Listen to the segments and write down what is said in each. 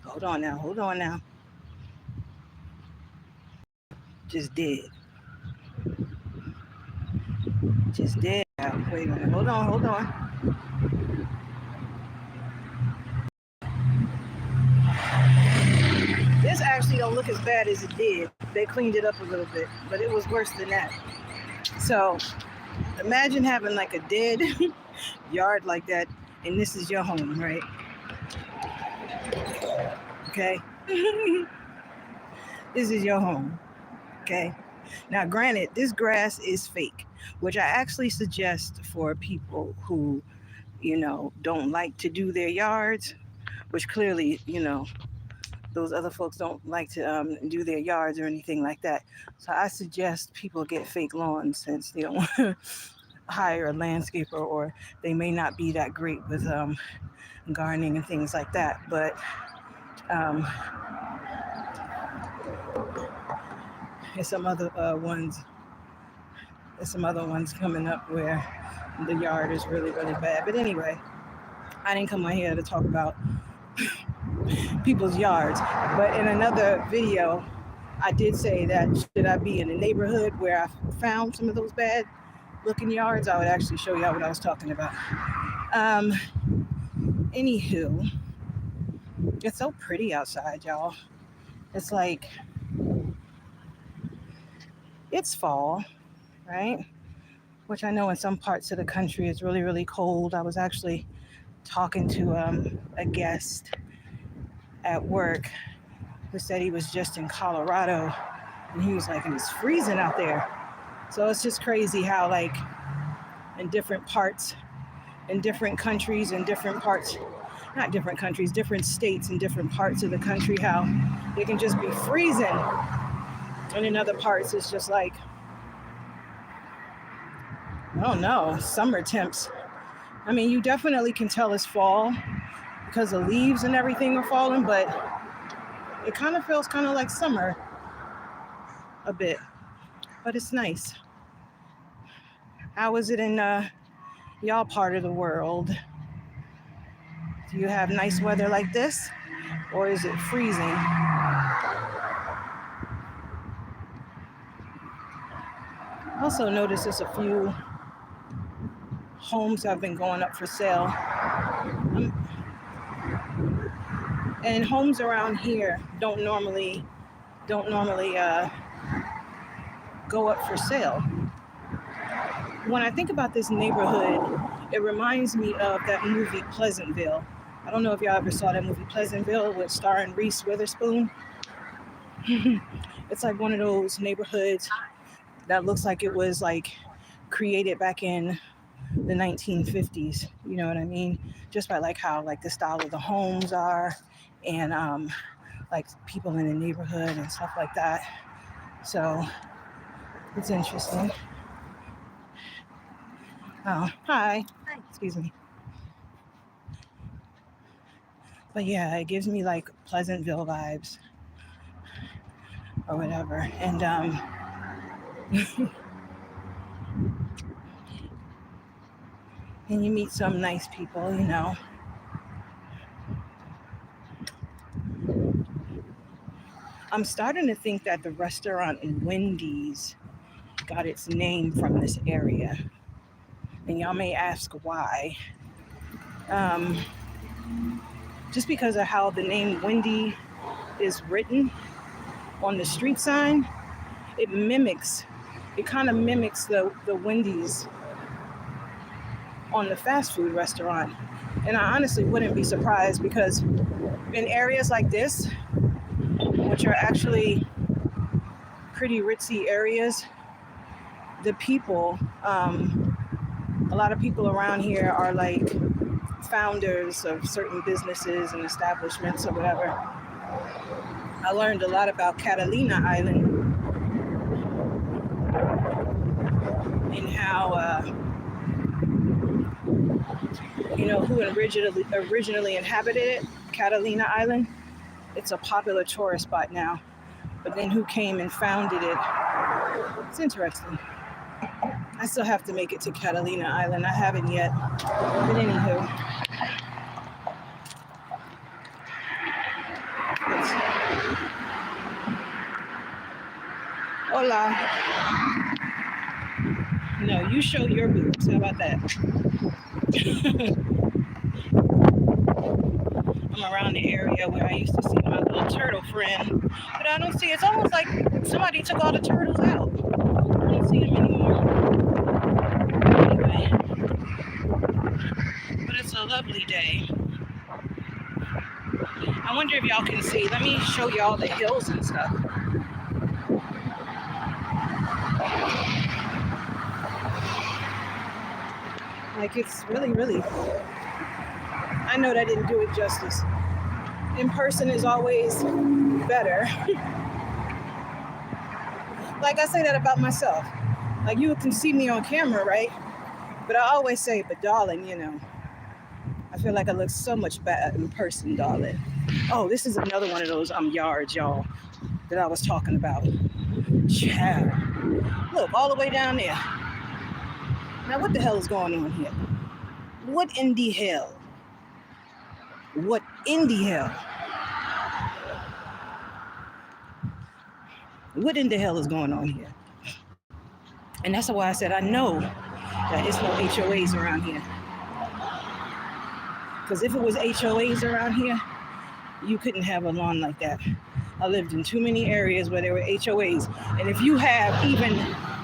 Hold on now. Hold on now. Just did. Just did. Wait a minute. Hold on. Hold on. This actually don't look as bad as it did. They cleaned it up a little bit, but it was worse than that. So imagine having like a dead yard like that, and this is your home, right? Okay. This is your home. Okay. Now, granted, this grass is fake, which I actually suggest for people who, don't like to do their yards, which clearly, those other folks don't like to do their yards or anything like that. So I suggest people get fake lawns since they don't want to hire a landscaper, or they may not be that great with gardening and things like that. But there's some other ones coming up where the yard is really, really bad. But anyway, I didn't come on here to talk about people's yards. But in another video, I did say that should I be in a neighborhood where I found some of those bad looking yards, I would actually show y'all what I was talking about. Anywho, it's so pretty outside, y'all. It's like, it's fall, right? Which I know in some parts of the country is really, really cold. I was actually talking to a guest at work who said he was just in Colorado, and he was like, it's freezing out there. So it's just crazy how, like, in different parts, in different countries, in different parts, not different countries, different states in different parts of the country, how it can just be freezing. And in other parts, it's just like, I don't know, summer temps. I mean, you definitely can tell it's fall because the leaves and everything are falling, but it kind of feels kind of like summer a bit, but it's nice. How is it in y'all part of the world? Do you have nice weather like this, or is it freezing? Also notice there's a few homes have been going up for sale. And homes around here don't normally go up for sale. When I think about this neighborhood, it reminds me of that movie Pleasantville. I don't know if y'all ever saw that movie Pleasantville with starring Reese Witherspoon. It's like one of those neighborhoods that looks like it was like created back in the 1950s. You know what I mean? Just by like how like the style of the homes are, and like people in the neighborhood and stuff like that. So it's interesting. Oh, hi. Hi. Excuse me. But yeah, it gives me like Pleasantville vibes or whatever. And and you meet some nice people, you know. I'm starting to think that the restaurant Wendy's got its name from this area. And y'all may ask why. Just because of how the name Wendy is written on the street sign, it kind of mimics the Wendy's on the fast food restaurant. And I honestly wouldn't be surprised, because in areas like this, which are actually pretty ritzy areas, the people, a lot of people around here are like founders of certain businesses and establishments or whatever. I learned a lot about Catalina Island and how, who originally inhabited it, Catalina Island. It's a popular tourist spot now, but then who came and founded it? It's interesting. I still have to make it to Catalina Island. I haven't yet, but anywho. You show your boobs. How about that? I'm around the area where I used to see my little turtle friend, but I don't see. It's almost like somebody took all the turtles out. I don't see them anymore. Anyway, but it's a lovely day. I wonder if y'all can see. Let me show y'all the hills and stuff. Like, it's really, really, I know that didn't do it justice. In person is always better. Like, I say that about myself. Like, you can see me on camera, right? But I always say, but darling, you know, I feel like I look so much better in person, darling. Oh, this is another one of those yards, y'all, that I was talking about. Child. Look, all the way down there. Now, what the hell is going on here? What in the hell? What in the hell? What in the hell is going on here? And that's why I said I know that it's no HOAs around here. Because if it was HOAs around here, you couldn't have a lawn like that. I lived in too many areas where there were HOAs. And if you have even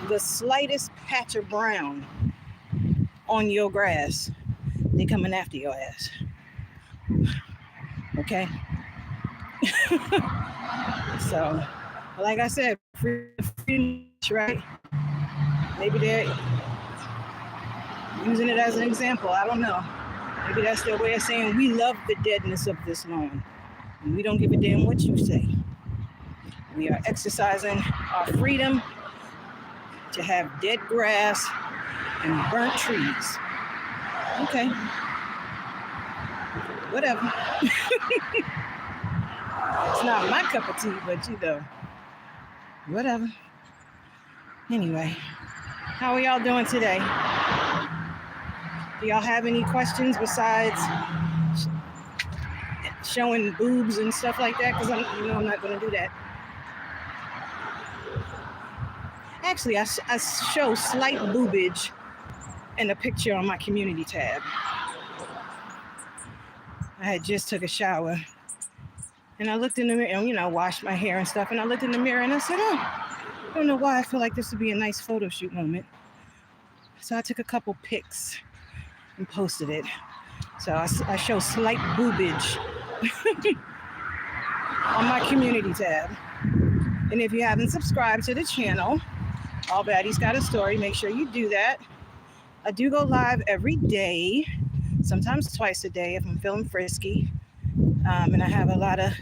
the slightest patch of brown on your grass, they coming after your ass. Okay? So, like I said, free, right? Maybe they're using it as an example. I don't know. Maybe that's their way of saying we love the deadness of this lawn. And we don't give a damn what you say. We are exercising our freedom to have dead grass and burnt trees. Okay. Whatever. It's not my cup of tea, but you know, whatever. Anyway, how are y'all doing today? Do y'all have any questions besides showing boobs and stuff like that? Because I'm not going to do that. Actually, I show slight boobage in a picture on my community tab. I had just took a shower and I looked in the mirror and, you know, washed my hair and stuff. And I looked in the mirror and I said, oh, I don't know why I feel like this would be a nice photo shoot moment. So I took a couple pics and posted it. So I show slight boobage on my community tab. And if you haven't subscribed to the channel, All Baddies Got a Story, make sure you do that. I do go live every day, sometimes twice a day if I'm feeling frisky. And I have a lot of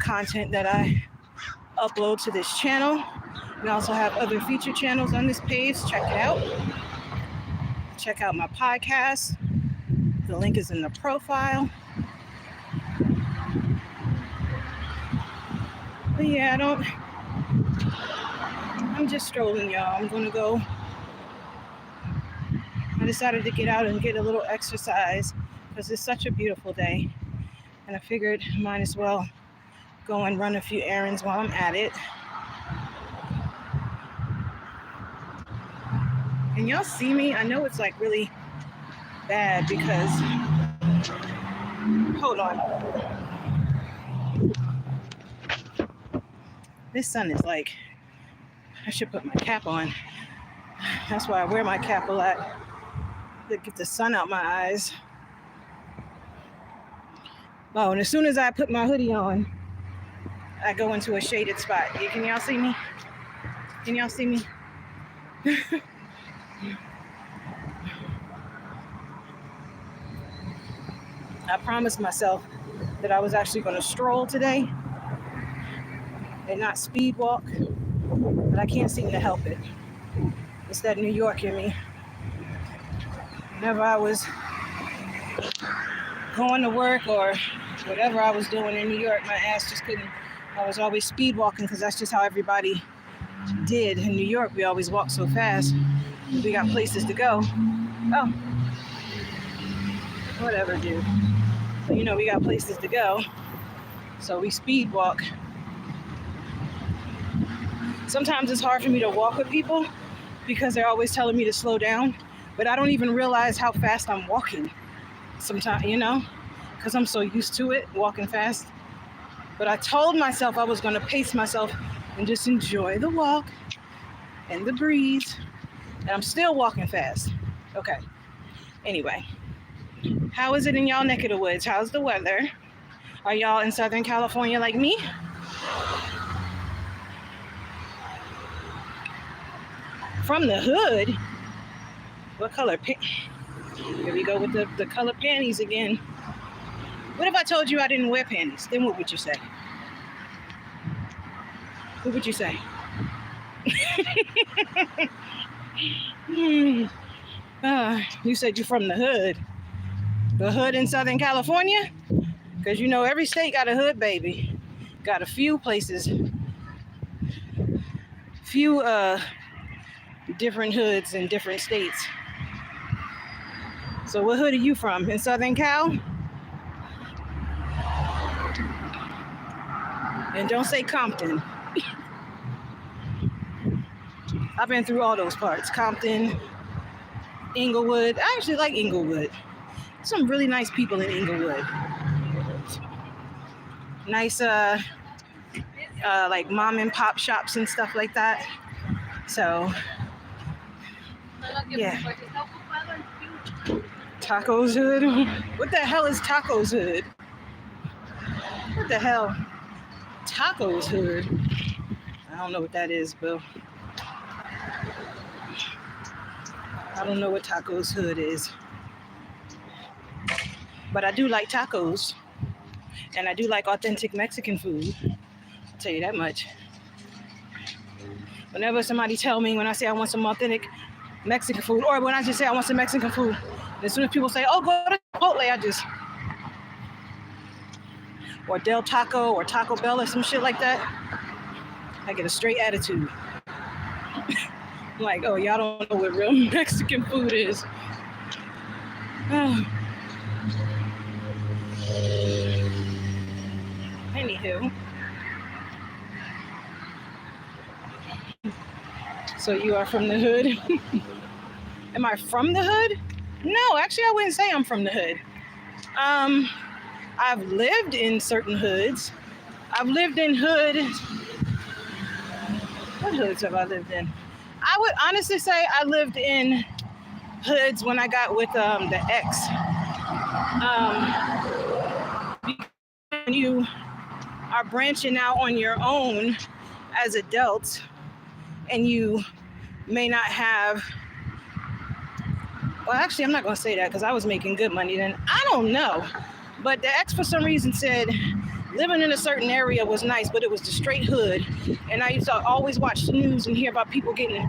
content that I upload to this channel. We also have other feature channels on this page. Check it out. Check out my podcast. The link is in the profile. But yeah, I'm just strolling, y'all. I'm gonna go. I decided to get out and get a little exercise because it's such a beautiful day. And I figured I might as well go and run a few errands while I'm at it. Can y'all see me? I know it's like really bad because, hold on. This sun is like, I should put my cap on. That's why I wear my cap a lot, to get the sun out my eyes. Oh, and as soon as I put my hoodie on, I go into a shaded spot. Can y'all see me? Can y'all see me? I promised myself that I was actually going to stroll today and not speed walk, but I can't seem to help it. It's that New York in me. Whenever I was going to work or whatever I was doing in New York, my ass just couldn't. I was always speed walking because that's just how everybody did. In New York, we always walk so fast. We got places to go. Oh, whatever, dude. But, you know, we got places to go, so we speed walk. Sometimes it's hard for me to walk with people because they're always telling me to slow down, but I don't even realize how fast I'm walking sometimes, because I'm so used to it, walking fast. But I told myself I was going to pace myself and just enjoy the walk and the breeze, and I'm still walking fast. Okay. Anyway, how is it in y'all neck of the woods? How's the weather? Are y'all in Southern California like me? From the hood? What color? Here we go with the color panties again. What if I told you I didn't wear panties? Then what would you say? What would you say? You said you're from the hood. The hood in Southern California? Because every state got a hood, baby. Got a few places. Few different hoods in different states. So what hood are you from? In Southern Cal? And don't say Compton. I've been through all those parts. Compton, Inglewood. I actually like Inglewood. Some really nice people in Inglewood. Nice like mom and pop shops and stuff like that. So yeah. Tacos Hood? What the hell is Tacos Hood? What the hell? Tacos Hood? I don't know what that is, Bill. I don't know what Tacos Hood is. But I do like tacos. And I do like authentic Mexican food. I'll tell you that much. Whenever somebody tell me, when I say I want some authentic Mexican food, or when I just say I want some Mexican food, as soon as people say, oh, go to Chipotle, or Del Taco or Taco Bell or some shit like that, I get a straight attitude. I'm like, oh, y'all don't know what real Mexican food is. Anywho. So you are from the hood? Am I from the hood? No, actually I wouldn't say I'm from the hood. I've lived in certain hoods. I've lived in hoods. What hoods have I lived in? I would honestly say I lived in hoods when I got with the ex. When you are branching out on your own as adults, and you may not have, well, actually, I'm not going to say that because I was making good money then. I don't know. But the ex, for some reason, said living in a certain area was nice, but it was the straight hood. And I used to always watch the news and hear about people getting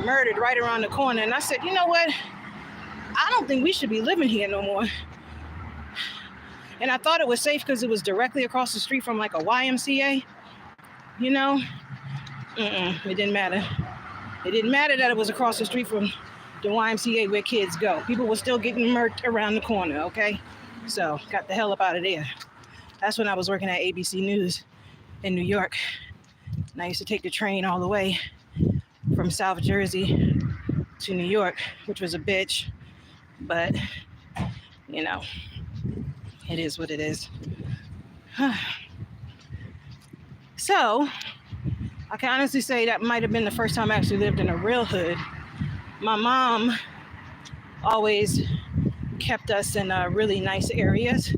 murdered right around the corner. And I said, you know what? I don't think we should be living here no more. And I thought it was safe because it was directly across the street from like a YMCA. It didn't matter. It didn't matter that it was across the street from the YMCA where kids go. People were still getting murked around the corner, okay? So, got the hell up out of there. That's when I was working at ABC News in New York. And I used to take the train all the way from South Jersey to New York, which was a bitch. But, it is what it is. So, I can honestly say that might have been the first time I actually lived in a real hood. My mom always kept us in really nice areas,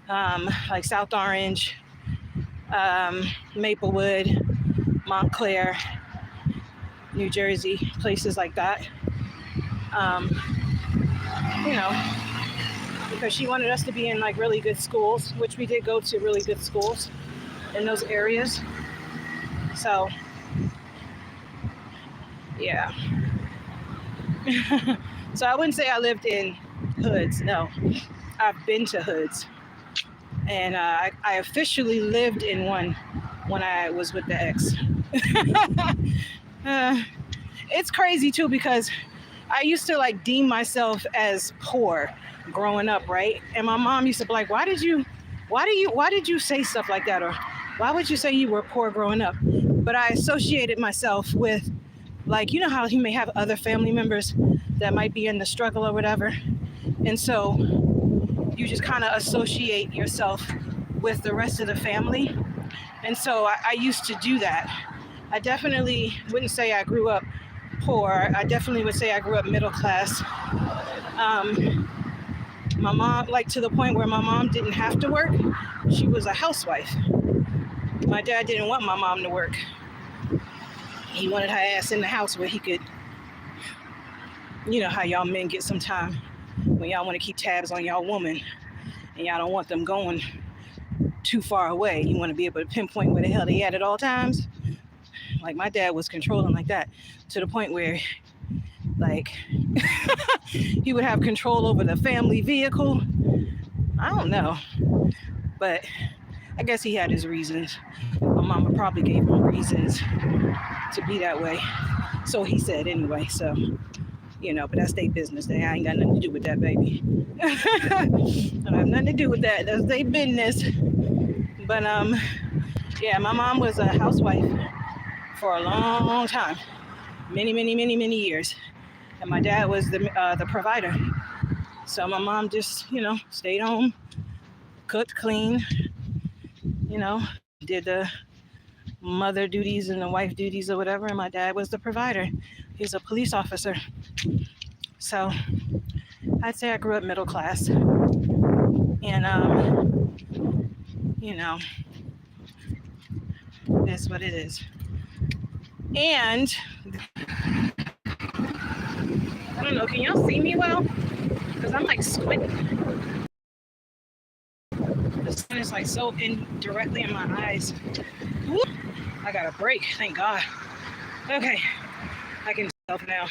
like South Orange, Maplewood, Montclair, New Jersey, places like that. Because she wanted us to be in like really good schools, which we did go to really good schools in those areas. So, yeah. So I wouldn't say I lived in hoods. No, I've been to hoods. And I officially lived in one when I was with the ex. It's crazy too because I used to like deem myself as poor growing up, right? And my mom used to be like, why did you say stuff like that? Or why would you say you were poor growing up? But I associated myself with Like, you know how he may have other family members that might be in the struggle or whatever. And so you just kind of associate yourself with the rest of the family. And so I used to do that. I definitely wouldn't say I grew up poor. I definitely would say I grew up middle class. My mom, like to the point where my mom didn't have to work. She was a housewife. My dad didn't want my mom to work. He wanted her ass in the house where he could, you know how y'all men get sometime when y'all want to keep tabs on y'all woman and y'all don't want them going too far away. You want to be able to pinpoint where the hell they at all times. Like my dad was controlling like that, to the point where like he would have control over the family vehicle. I don't know, but I guess he had his reasons. My mama probably gave him reasons to be that way, so he said anyway. So, you know, but that's their business. I ain't got nothing to do with that, baby. I have nothing to do with that. That's their business. But yeah, my mom was a housewife for a long time, many years, and my dad was the provider. So my mom just, you know, stayed home, cooked, cleaned, you know, did the mother duties and the wife duties or whatever, and my dad was the provider. He's a police officer. So I'd say I grew up middle class, and you know, that's what it is. And I don't know, can y'all see me well? Because I'm like squinting. The sun is like so directly in my eyes. Whoop. I got a break, thank God. Okay, I can tell now.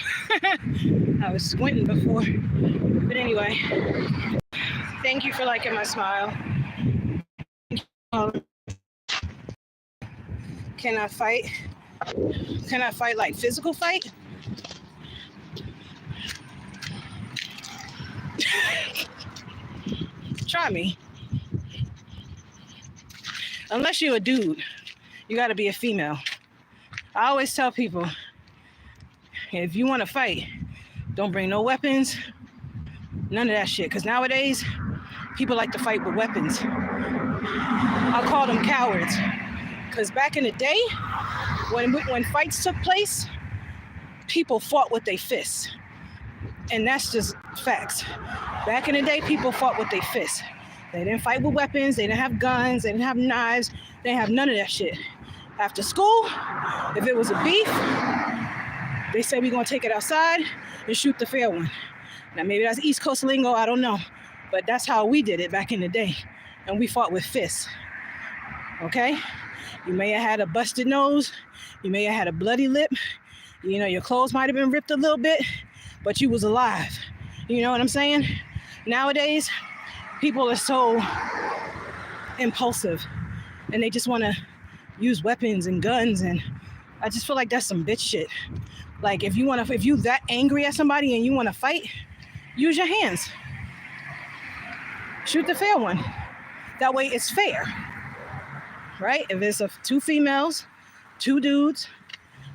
I was squinting before. But anyway, thank you for liking my smile. Can I fight? Can I fight like physical fight? Try me. Unless you're a dude, you got to be a female. I always tell people, if you want to fight, don't bring no weapons, none of that shit. Because nowadays, people like to fight with weapons. I call them cowards. Because back in the day, when fights took place, people fought with their fists. And that's just facts. Back in the day, people fought with their fists. They didn't fight with weapons. They didn't have guns. They didn't have knives. They didn't have none of that shit. After school, if it was a beef, they said we're going to take it outside and shoot the fair one. Now, maybe that's East Coast lingo. I don't know. But that's how we did it back in the day. And we fought with fists. Okay? You may have had a busted nose. You may have had a bloody lip. You know, your clothes might have been ripped a little bit, but you was alive. You know what I'm saying? Nowadays, people are so impulsive and they just want to use weapons and guns, and I just feel like that's some bitch shit. Like if you that angry at somebody and you want to fight, use your hands. Shoot the fair one. That way it's fair. Right? If it's two females, two dudes,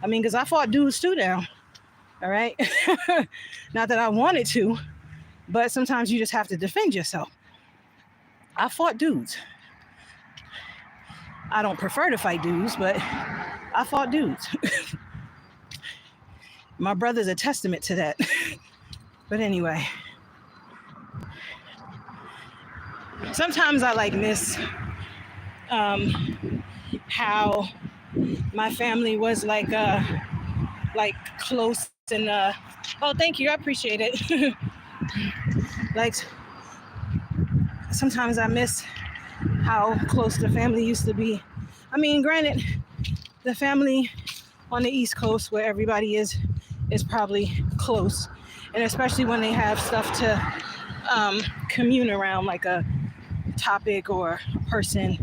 I mean, because I fought dudes too now. All right? Not that I wanted to, but sometimes you just have to defend yourself. I fought dudes. I don't prefer to fight dudes, but I fought dudes. My brother's a testament to that. But anyway, sometimes I like miss how my family was like close and oh, thank you, I appreciate it. Like sometimes I miss how close the family used to be. I mean, granted, the family on the East Coast where everybody is probably close, and especially when they have stuff to commune around, like a topic or a person,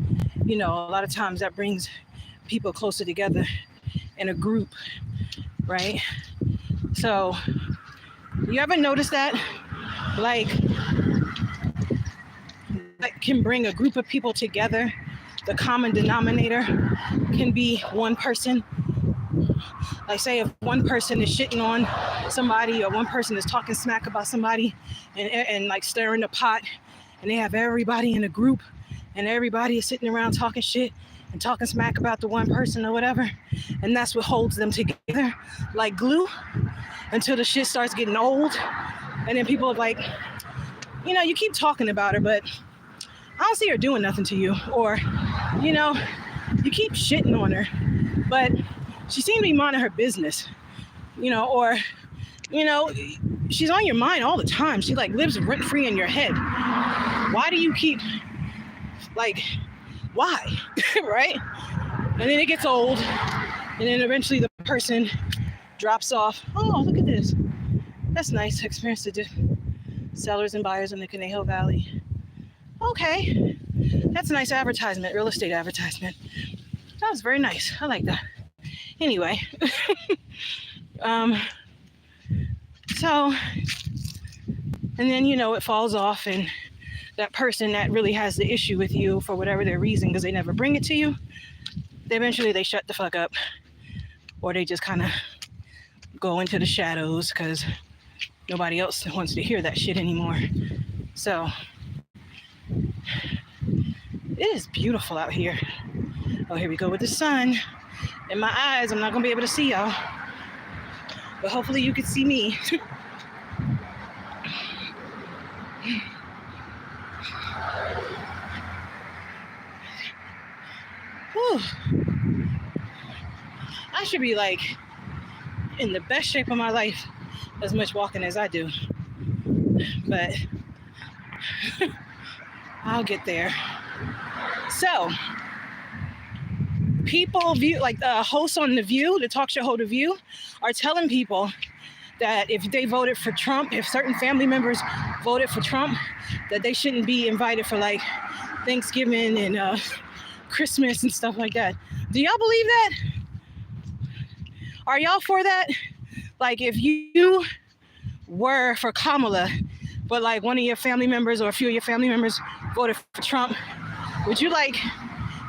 you know, a lot of times that brings people closer together in a group, right? So you ever notice that? Like, that can bring a group of people together. The common denominator can be one person. Like say if one person is shitting on somebody or one person is talking smack about somebody and like stirring the pot, and they have everybody in a group and everybody is sitting around talking shit and talking smack about the one person or whatever, and that's what holds them together like glue until the shit starts getting old, and then people are like, you know, you keep talking about her, but I don't see her doing nothing to you, or you know, you keep shitting on her, but she seemed to be minding her business, you know, or you know, she's on your mind all the time. She like lives rent free in your head. Why do you keep like, why? Right? And then it gets old, and then eventually the person drops off. Oh, look at this. That's nice. Experience the sellers and buyers in the Conejo Valley. Okay, that's a nice advertisement, real estate advertisement. That was very nice. I like that. Anyway, so, and then, you know, it falls off, and that person that really has the issue with you for whatever their reason, because they never bring it to you, eventually they shut the fuck up, or they just kind of go into the shadows because nobody else wants to hear that shit anymore. So it is beautiful out here. Oh, here we go with the sun in my eyes. I'm not gonna be able to see y'all, but hopefully you can see me. Whew. I should be like in the best shape of my life, as much walking as I do, but I'll get there. So people view, like hosts on The View, the talk show host The View, are telling people that if they voted for Trump, if certain family members voted for Trump, that they shouldn't be invited for like Thanksgiving and Christmas and stuff like that. Do y'all believe that? Are y'all for that? Like if you were for Kamala, but like one of your family members or a few of your family members voted for Trump, would you like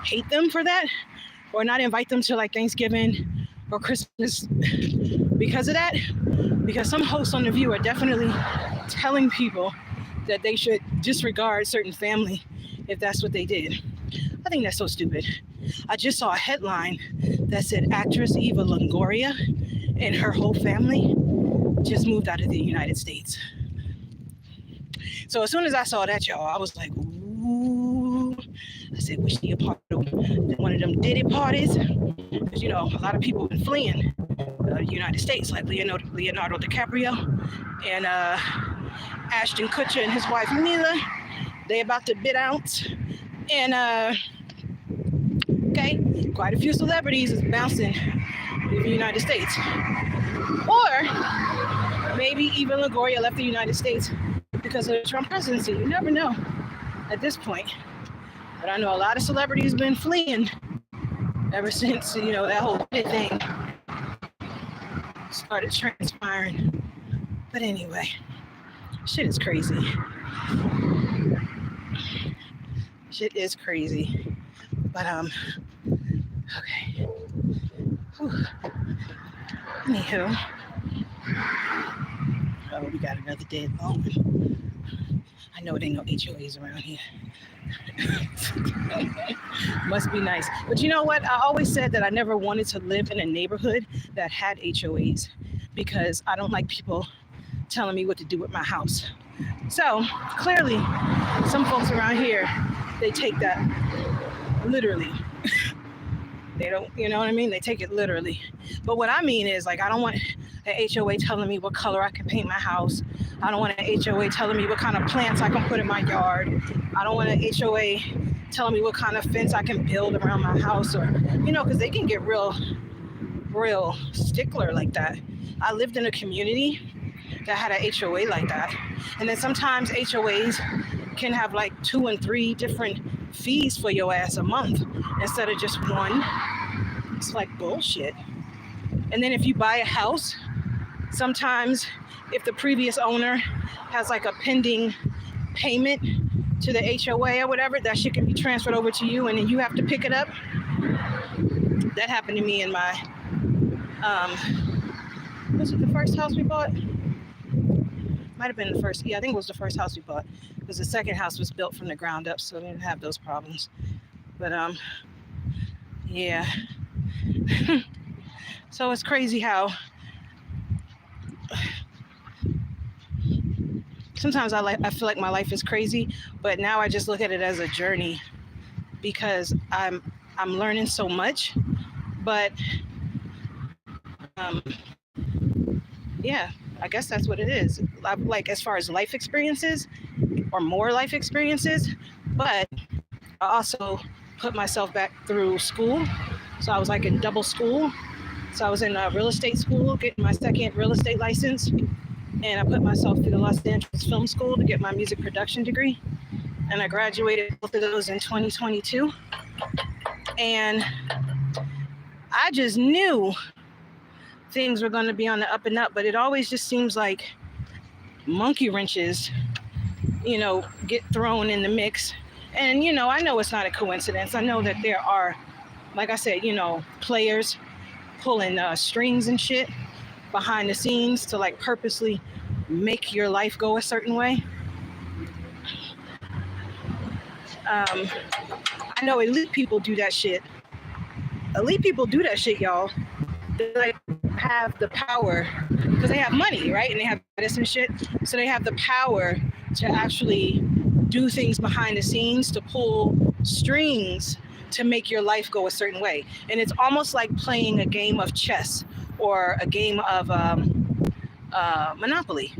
hate them for that? Or not invite them to like Thanksgiving or Christmas because of that? Because some hosts on The View are definitely telling people that they should disregard certain family if that's what they did. I think that's so stupid. I just saw a headline that said actress Eva Longoria and her whole family just moved out of the United States. So as soon as I saw that, y'all, I was like, ooh. I said, was she a part of one of them Diddy parties? Because, you know, a lot of people have been fleeing the United States, like Leonardo DiCaprio and Ashton Kutcher and his wife Mila. They about to bid out. And, okay, quite a few celebrities is bouncing in the United States. Or maybe even Longoria left the United States because of the Trump presidency. You never know at this point. But I know a lot of celebrities have been fleeing ever since, you know, that whole thing started transpiring. But anyway, shit is crazy. Shit is crazy. But, okay. Whew. Anywho. Oh, we got another dead moment. I know it ain't no HOAs around here. Must be nice. But you know what? I always said that I never wanted to live in a neighborhood that had HOAs because I don't like people telling me what to do with my house. So clearly, some folks around here, they take that literally. They don't, you know what I mean? They take it literally. But what I mean is, like, I don't want an HOA telling me what color I can paint my house. I don't want an HOA telling me what kind of plants I can put in my yard. I don't want an HOA telling me what kind of fence I can build around my house, or, you know, because they can get real stickler like that. I lived in a community that had an HOA like that. And then sometimes HOAs can have like 2 and 3 different fees for your ass a month instead of just one. It's like bullshit. And then if you buy a house, sometimes if the previous owner has like a pending payment to the HOA or whatever, that shit can be transferred over to you and then you have to pick it up. That happened to me in my Was it the first house we bought? Might have been the first. Yeah, I think it was the first house we bought. Because the second house was built from the ground up, so we didn't have those problems. But yeah. So it's crazy how sometimes I feel like my life is crazy, but now I just look at it as a journey because I'm learning so much. But yeah, I guess that's what it is. Like as far as life experiences or more life experiences, but I also put myself back through school. So I was like in double school. So I was in real estate school, getting my second real estate license, and I put myself through the Los Angeles Film School to get my music production degree. And I graduated both of those in 2022. And I just knew things were going to be on the up and up, but it always just seems like monkey wrenches, get thrown in the mix. And, I know it's not a coincidence. I know that there are, like I said, players pulling strings and shit behind the scenes to like purposely make your life go a certain way. I know elite people do that shit. Elite people do that shit, y'all. They like have the power because they have money, right? And they have this and shit. So they have the power to actually do things behind the scenes to pull strings to make your life go a certain way. And it's almost like playing a game of chess or a game of Monopoly,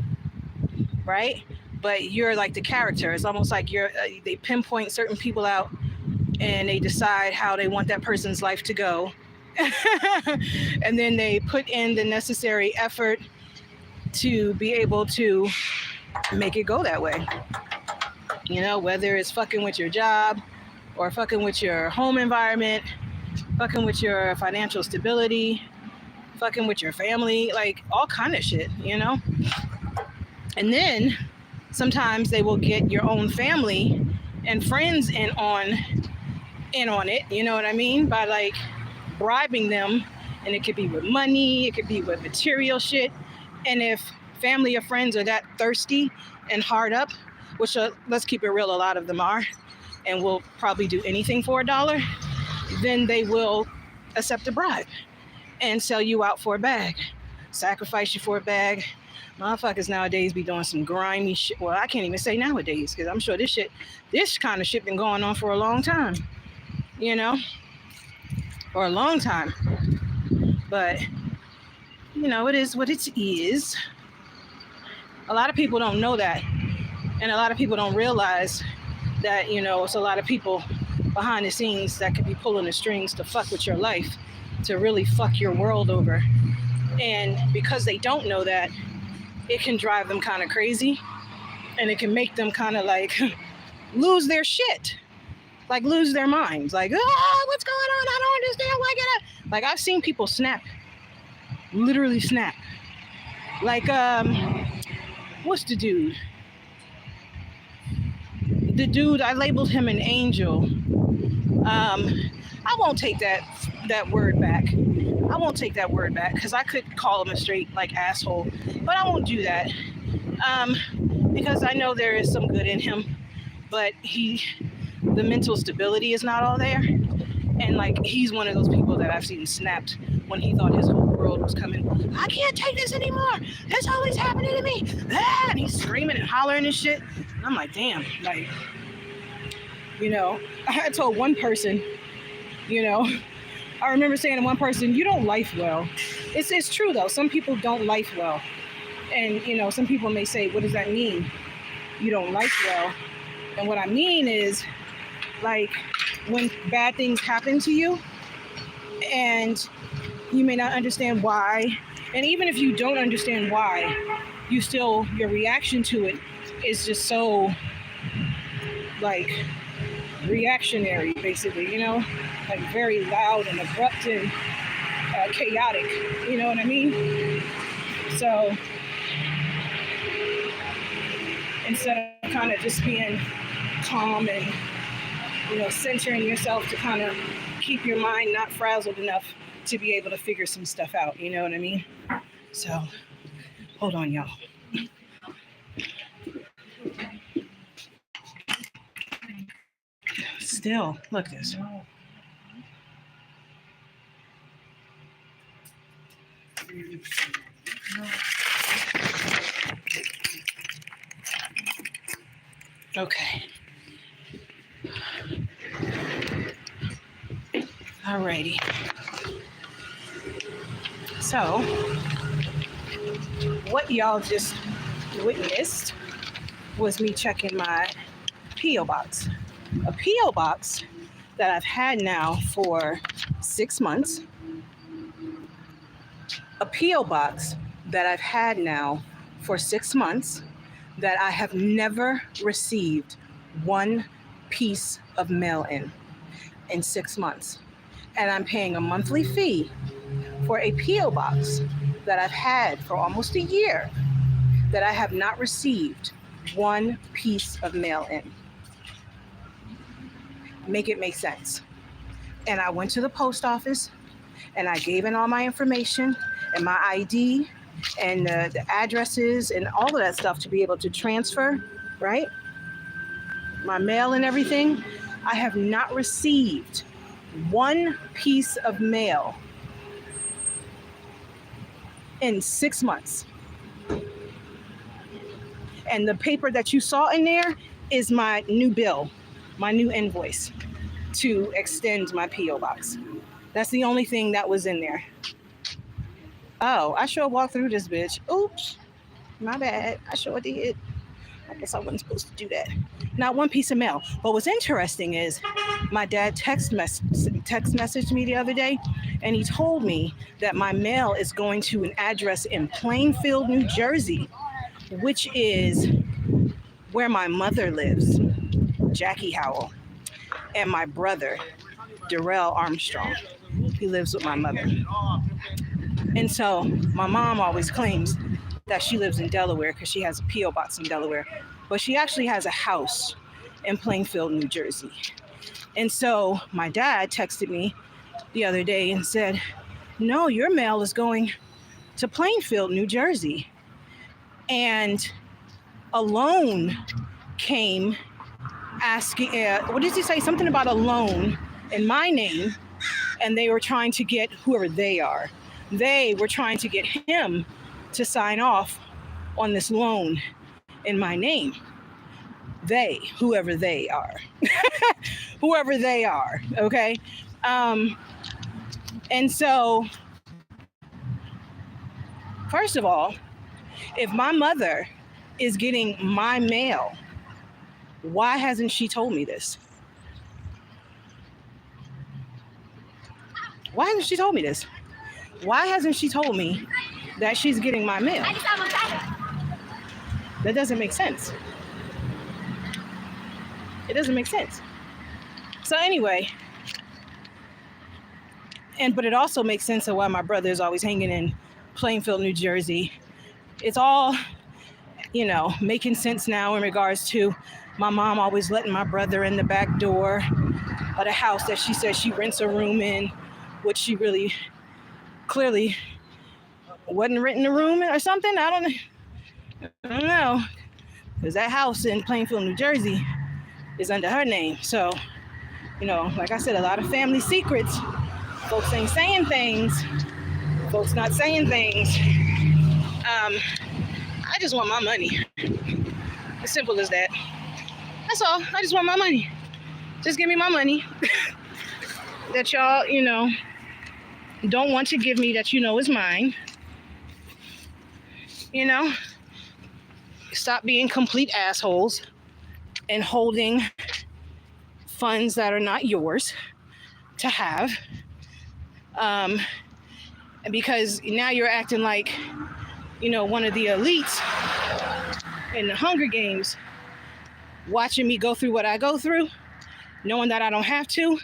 right? But you're like the character. It's almost like they pinpoint certain people out and they decide how they want that person's life to go. And then they put in the necessary effort to be able to make it go that way. Whether it's fucking with your job or fucking with your home environment, fucking with your financial stability, fucking with your family, like all kind of shit, And then sometimes they will get your own family and friends in on it, you know what I mean? By like bribing them, and it could be with money, it could be with material shit. And if family or friends are that thirsty and hard up, which let's keep it real, a lot of them are, and will probably do anything for $1, then they will accept a bribe and sell you out for a bag, sacrifice you for a bag. Motherfuckers nowadays be doing some grimy shit. Well, I can't even say nowadays because I'm sure this kind of shit been going on for a long time, for a long time. But, it is what it is. A lot of people don't know that. And a lot of people don't realize that, it's a lot of people behind the scenes that could be pulling the strings to fuck with your life, to really fuck your world over. And because they don't know that, it can drive them kind of crazy. And it can make them kind of like lose their shit. Like lose their minds. Like, what's going on? I don't understand. Why can't I? Like I've seen people snap. Literally snap. Like, what's the dude? The dude, I labeled him an angel. I won't take that word back. I won't take that word back because I could call him a straight like asshole, but I won't do that. Because I know there is some good in him, but the mental stability is not all there. And like he's one of those people that I've seen snapped when he thought his whole world was coming. I can't take this anymore. It's always happening to me. And he's screaming and hollering and shit. And I'm like, damn, like, I told one person, I remember saying to one person, you don't life well. It's true though. Some people don't life well. And, some people may say, what does that mean? You don't life well. And what I mean is like when bad things happen to you and you may not understand why. And even if you don't understand why, your reaction to it is just so like reactionary, basically, like very loud and abrupt and chaotic, you know what I mean? So instead of kind of just being calm and, centering yourself to kind of keep your mind not frazzled enough to be able to figure some stuff out. You know what I mean? So hold on, y'all. Still, look at this. Okay. Alrighty. So, what y'all just witnessed was me checking my P.O. box. A P.O. box that I've had now for 6 months. A P.O. box that I've had now for 6 months that I have never received one piece of mail in 6 months. And I'm paying a monthly fee for a P.O. box that I've had for almost a year that I have not received one piece of mail in. Make it make sense. And I went to the post office and I gave in all my information and my ID and the addresses and all of that stuff to be able to transfer, right? My mail and everything. I have not received one piece of mail in 6 months. And the paper that you saw in there is my new bill, my new invoice to extend my P.O. box. That's the only thing that was in there. Oh, I sure walked through this bitch. Oops, my bad. I sure did. I guess I wasn't supposed to do that. Not one piece of mail. But what's interesting is my dad text messaged me the other day, and he told me that my mail is going to an address in Plainfield, New Jersey, which is where my mother lives, Jackie Howell, and my brother, Darrell Armstrong. He lives with my mother. And so my mom always claims that she lives in Delaware because she has a P.O. box in Delaware, but she actually has a house in Plainfield, New Jersey. And so my dad texted me the other day and said, no, your mail is going to Plainfield, New Jersey. And a loan came asking, what did he say? Something about a loan in my name. And they were trying to get whoever they are. They were trying to get him to sign off on this loan in my name. They, whoever they are. Whoever they are, okay? And so, first of all, if my mother is getting my mail, why hasn't she told me this? Why hasn't she told me this? Why hasn't she told me that she's getting my mail? That doesn't make sense. It doesn't make sense. So anyway, but it also makes sense of why my brother is always hanging in Plainfield, New Jersey. It's all, making sense now in regards to my mom always letting my brother in the back door of the house that she says she rents a room in, which she really clearly wasn't renting a room or something. I don't know. Because that house in Plainfield, New Jersey is under her name. So, like I said, a lot of family secrets. Folks ain't saying things. Folks not saying things. I just want my money. As simple as that. That's all. I just want my money. Just give me my money. That y'all, don't want to give me that is mine. Stop being complete assholes and holding funds that are not yours to have. Because now you're acting like, one of the elites in the Hunger Games, watching me go through what I go through, knowing that I don't have to,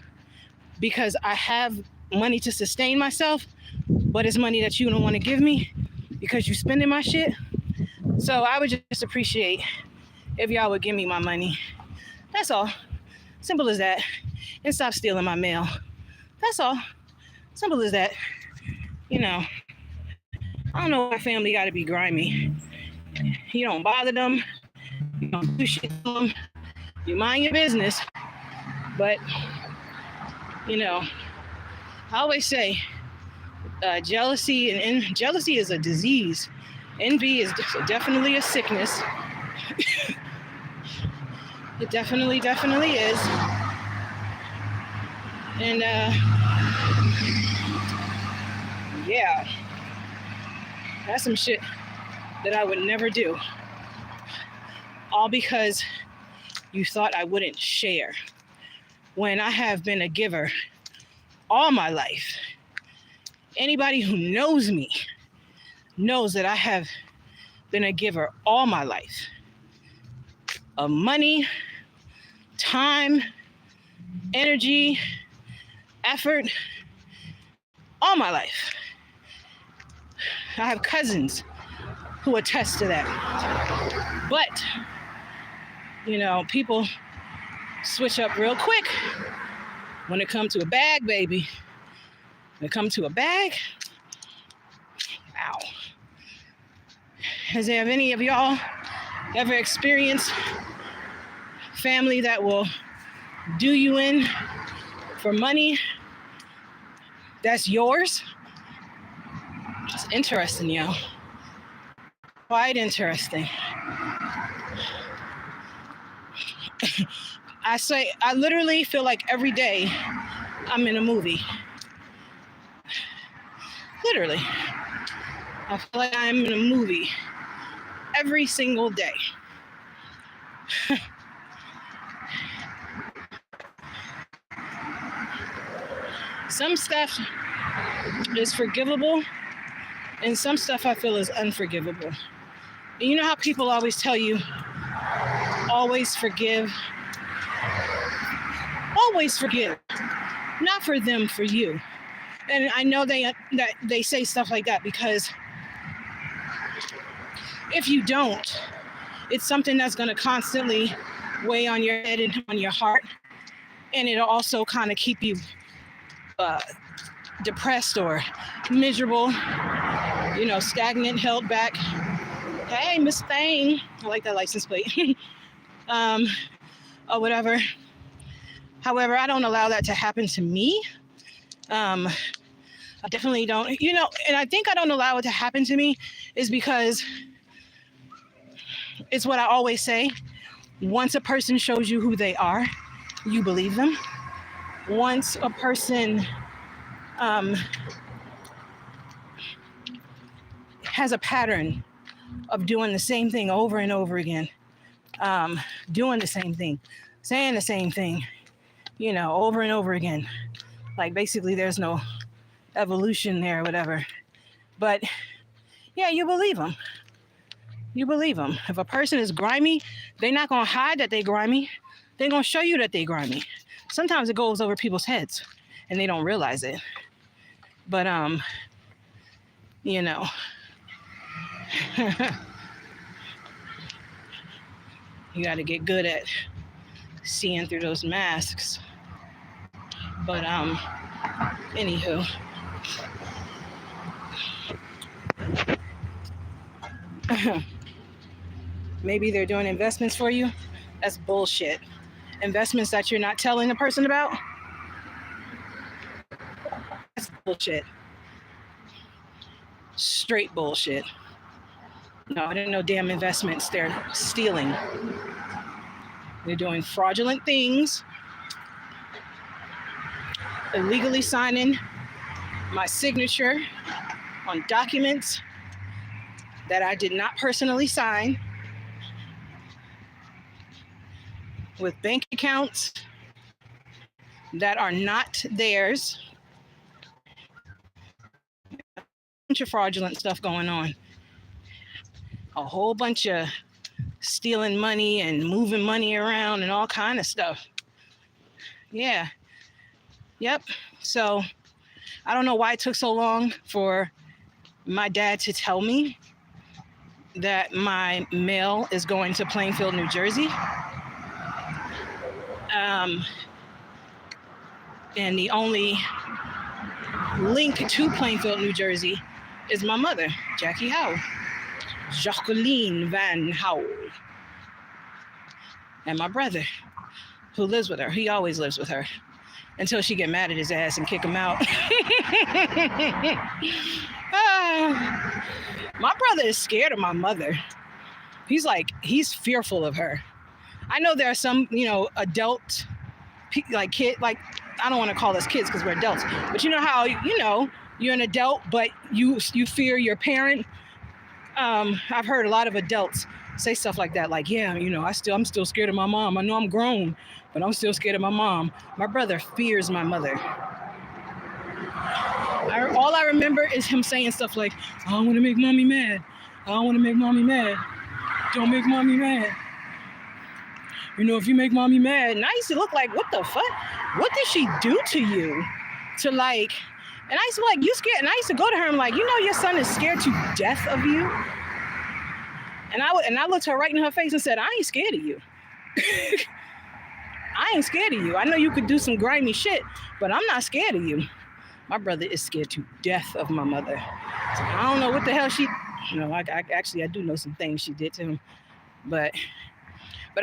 because I have money to sustain myself, but it's money that you don't want to give me because you spending my shit. So I would just appreciate if y'all would give me my money. That's all. Simple as that. And stop stealing my mail. That's all. Simple as that. You know, I don't know why family got to be grimy. You don't bother them. You don't do shit to them. You mind your business. But, you know, I always say jealousy and jealousy is a disease. Envy is definitely a sickness. It definitely is. And yeah, that's some shit that I would never do. All because you thought I wouldn't share. When I have been a giver all my life. Anybody who knows me knows that I have been a giver all my life. Of money, time, energy, effort, all my life. I have cousins who attest to that. But, you know, people switch up real quick when it comes to a bag, baby. When it comes to a bag, ow. Has there any of y'all ever experienced family that will do you in for money that's yours? It's interesting, yo. Quite interesting. I literally feel like every day I'm in a movie. Literally. I feel like I'm in a movie every single day. Some stuff is forgivable, and some stuff I feel is unforgivable. And you know how people always tell you, always forgive? Always forgive. Not for them, for you. And I know that they say stuff like that because if you don't, it's something that's going to constantly weigh on your head and on your heart. And it'll also kind of keep you depressed or miserable, you know, stagnant, held back. Hey, Miss Thing. I like that license plate. Or whatever. However, I don't allow that to happen to me. I definitely don't, you know, and I think I don't allow it to happen to me is because it's what I always say. Once a person shows you who they are, you believe them. Once a person has a pattern of doing the same thing over and over again, doing the same thing, saying the same thing, you know, over and over again. Like basically there's no evolution there or whatever. But yeah, you believe them. You believe them. If a person is grimy, they're not going to hide that they're grimy. They're going to show you that they're grimy. Sometimes it goes over people's heads and they don't realize it. But, you know, you got to get good at seeing through those masks. But, anywho. Maybe they're doing investments for you. That's bullshit. Investments that you're not telling the person about. That's bullshit. Straight bullshit. No, I didn't know damn investments. They're stealing. They're doing fraudulent things. Illegally signing my signature on documents that I did not personally sign, with bank accounts that are not theirs. A bunch of fraudulent stuff going on. A whole bunch of stealing money and moving money around and all kind of stuff. Yeah. Yep. So I don't know why it took so long for my dad to tell me that my mail is going to Plainfield, New Jersey. And the only link to Plainfield, New Jersey is my mother, Jackie Howell. Jacqueline Van Howell. And my brother, who lives with her. He always lives with her until she get mad at his ass and kick him out. My brother is scared of my mother. He's fearful of her. I know there are some, adult, like kid, like, I don't want to call us kids because we're adults, but you know how, you're an adult, but you fear your parent. I've heard a lot of adults say stuff like that, like, yeah, I'm still scared of my mom. I know I'm grown, but I'm still scared of my mom. My brother fears my mother. All I remember is him saying stuff like, I don't want to make mommy mad. I don't want to make mommy mad. Don't make mommy mad. If you make mommy mad. And I used to look like, what the fuck? What did she do to you? And I used to be like, you scared? And I used to go to her and like, your son is scared to death of you? And I looked her right in her face and said, I ain't scared of you. I ain't scared of you. I know you could do some grimy shit, but I'm not scared of you. My brother is scared to death of my mother. So I don't know what the hell I do know some things she did to him. But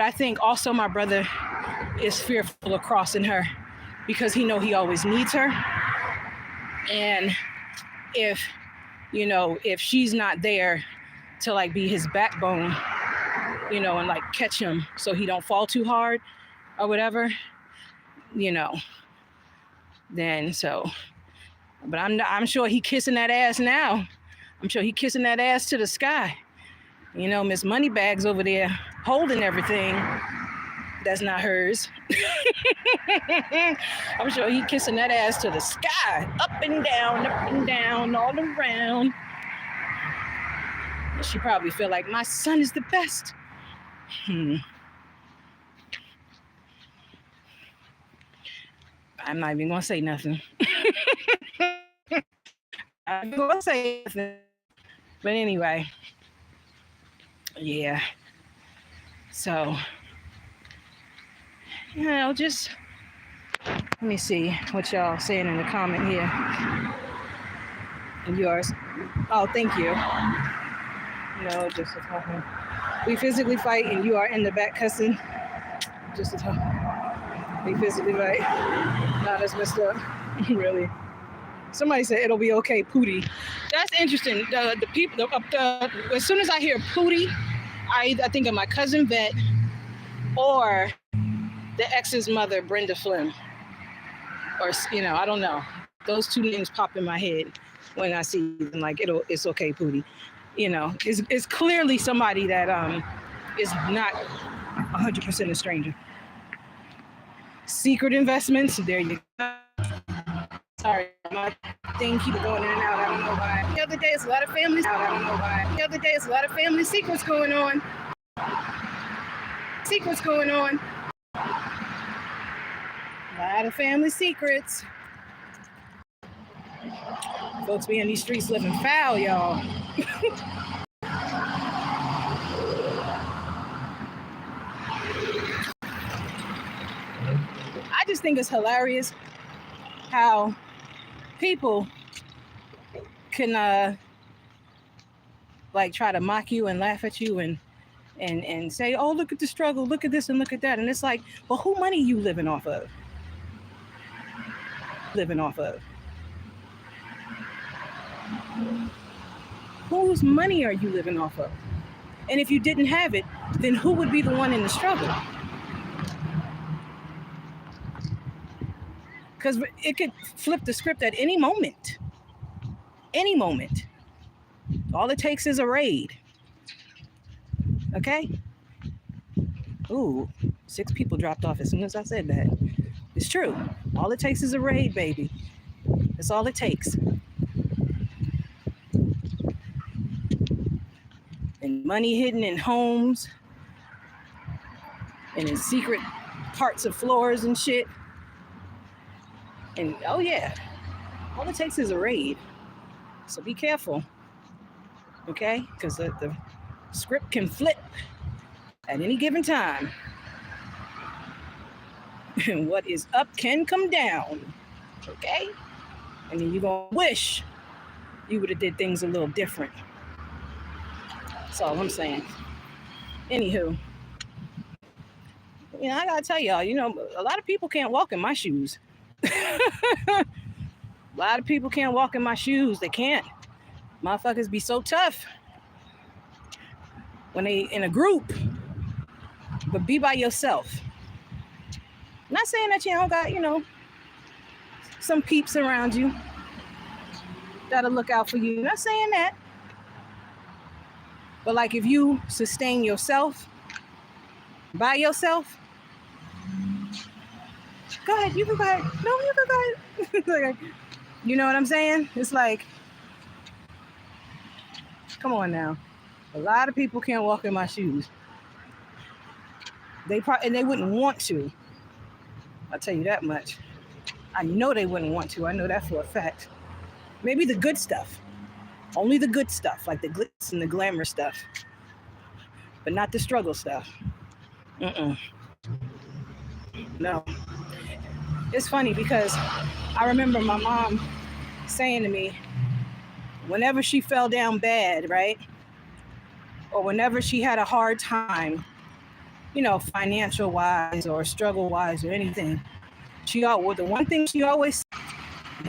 I think also my brother is fearful of crossing her because he always needs her. And if she's not there to like be his backbone, and like catch him so he don't fall too hard or whatever, then so. But I'm sure he kissing that ass now. I'm sure he kissing that ass to the sky. Miss Moneybags over there holding everything that's not hers. I'm sure he kissing that ass to the sky, up and down, all around. And she probably feel like my son is the best. I'm not even gonna say nothing. I'm gonna say nothing. But anyway, yeah. So, just let me see what y'all saying in the comment here. And yours. Oh, thank you. Just a talking. We physically fight and you are in the back cussing. Just a talk. We physically fight. Not as messed up. Really. Somebody said it'll be okay, Pootie. That's interesting. The people, as soon as I hear Pootie, I think of my cousin Vet or the ex's mother, Brenda Flynn. Or, I don't know. Those two names pop in my head when I see them, like, it's okay, Pootie. It's clearly somebody that is not 100% a stranger. Secret investments, there you go. Sorry, my thing keep going in and out. I don't know why. The other day, it's a lot of family. I don't know why. The other day, it's a lot of family secrets going on. A lot of family secrets. Folks be in these streets living foul, y'all. I just think it's hilarious how people can like try to mock you and laugh at you and say, oh, look at the struggle, look at this and look at that. And it's like, well, who money you living off of? Whose money are you living off of? And if you didn't have it, then who would be the one in the struggle? Because it could flip the script at any moment. Any moment. All it takes is a raid. Okay? Ooh, 6 people dropped off as soon as I said that. It's true. All it takes is a raid, baby. That's all it takes. And money hidden in homes and in secret parts of floors and shit. And oh yeah, all it takes is a raid. So be careful, okay? Because the script can flip at any given time. And what is up can come down, okay? And then you're going to wish you would have did things a little different. That's all I'm saying. Anywho, I got to tell y'all, a lot of people can't walk in my shoes. A lot of people can't walk in my shoes. They can't. Motherfuckers be so tough when they in a group, but be by yourself. Not saying that you don't got, some peeps around you that'll look out for you. Not saying that. But like if you sustain yourself by yourself, go ahead, you can go ahead. No, you can go ahead. You know what I'm saying? It's like, come on now. A lot of people can't walk in my shoes. And they wouldn't want to. I'll tell you that much. I know they wouldn't want to. I know that for a fact. Maybe the good stuff. Only the good stuff, like the glitz and the glamour stuff. But not the struggle stuff. No. It's funny because I remember my mom saying to me, whenever she fell down bad, right? Or whenever she had a hard time, financial wise or struggle wise or anything, the one thing she always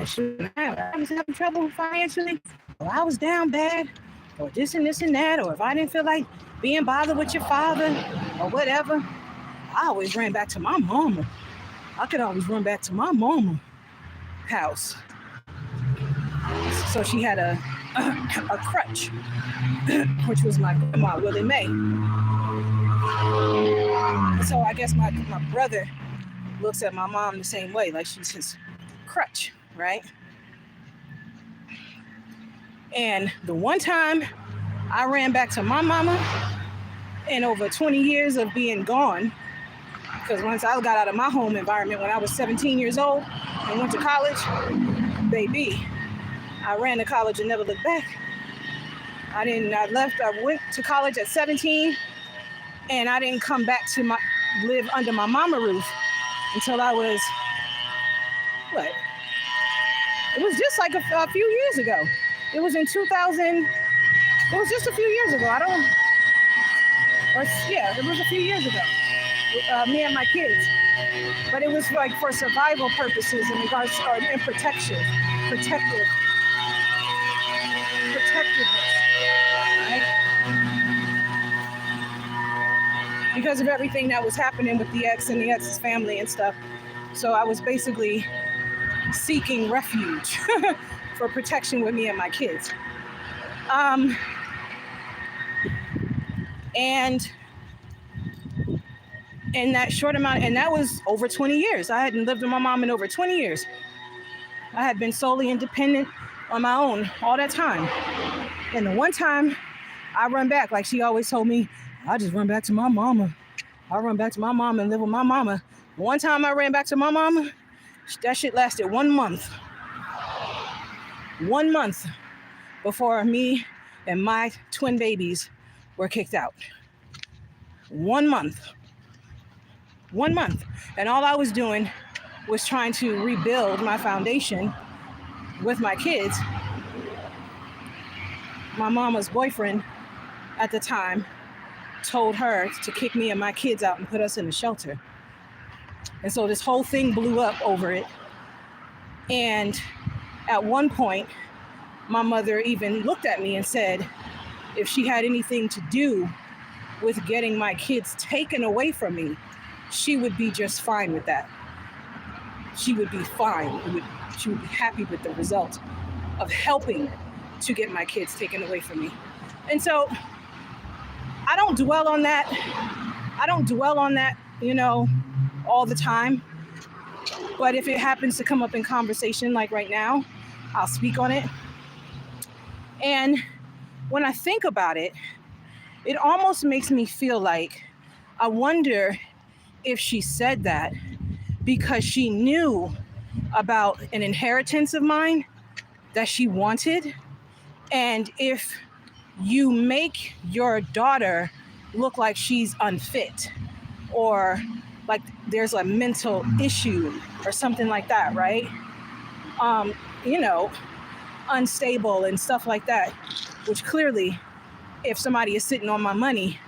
said, I was having trouble financially, or I was down bad, or this and this and that, or if I didn't feel like being bothered with your father or whatever, I always ran back to my mama. I could always run back to my mama house. So she had a crutch, which was my grandma, Willie Mae. So I guess my brother looks at my mom the same way, like she's his crutch, right? And the one time I ran back to my mama in over 20 years of being gone, because once I got out of my home environment when I was 17 years old and went to college, baby, I ran to college and never looked back. I went to college at 17 and I didn't come back to live under my mama roof until I was, it was just like a few years ago. It was in 2000, it was just a few years ago. It was a few years ago. Me and my kids. But it was like for survival purposes in regards to, and protectiveness, right? Because of everything that was happening with the ex and the ex's family and stuff. So I was basically seeking refuge for protection with me and my kids. And in that short amount, and that was over 20 years. I hadn't lived with my mom in over 20 years. I had been solely independent on my own all that time. And the one time I run back, like she always told me, I just run back to my mama. I run back to my mama and live with my mama. One time I ran back to my mama, that shit lasted 1 month. 1 month before me and my twin babies were kicked out. 1 month. 1 month. And all I was doing was trying to rebuild my foundation with my kids. My mama's boyfriend at the time told her to kick me and my kids out and put us in a shelter. And so this whole thing blew up over it. And at one point, my mother even looked at me and said, if she had anything to do with getting my kids taken away from me, she would be just fine with that. She would be fine. She would be happy with the result of helping to get my kids taken away from me. And so I don't dwell on that. All the time. But if it happens to come up in conversation like right now, I'll speak on it. And when I think about it, it almost makes me feel like I wonder if she said that because she knew about an inheritance of mine that she wanted. And if you make your daughter look like she's unfit or like there's a mental issue or something like that, right? you know, unstable and stuff like that, which clearly, if somebody is sitting on my money,